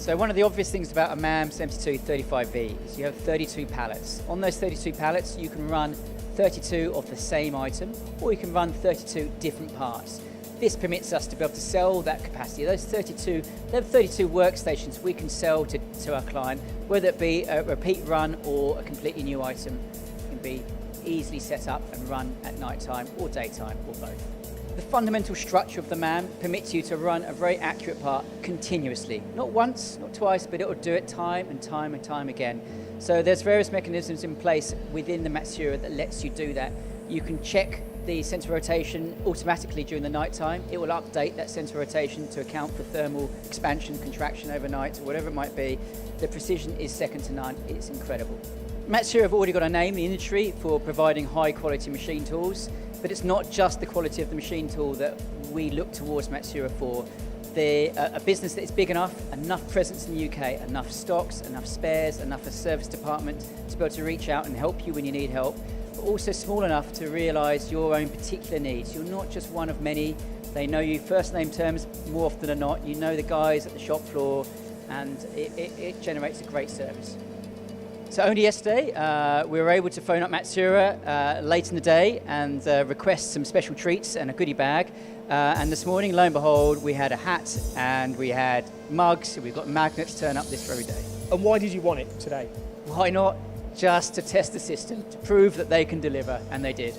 So one of the obvious things about a MAM72-35V is you have 32 pallets. On those 32 pallets, you can run 32 of the same item, or you can run 32 different parts. This permits us to be able to sell that capacity. Those 32 workstations we can sell to our client, whether it be a repeat run or a completely new item, can be easily set up and run at night time or daytime or both. The fundamental structure of the MAM permits you to run a very accurate part continuously. Not once, not twice, but it will do it time and time and time again. So there's various mechanisms in place within the Matsuura that lets you do that. You can check the center rotation automatically during the night time. It will update that center rotation to account for thermal expansion, contraction overnight, or whatever it might be. The precision is second to none. It's incredible. Matsuura have already got a name in the industry for providing high quality machine tools, but it's not just the quality of the machine tool that we look towards Matsuura for. They're a business that is big enough presence in the UK, enough stocks, enough spares, enough a service department to be able to reach out and help you when you need help, but also small enough to realise your own particular needs. You're not just one of many. They know you first name terms more often than not. You know the guys at the shop floor, and it generates a great service. So only yesterday, we were able to phone up Matsuura late in the day and request some special treats and a goodie bag. And this morning, lo and behold, we had a hat and we had mugs. We've got magnets turn up this very day. And why did you want it today? Why not? Just to test the system, to prove that they can deliver, and they did.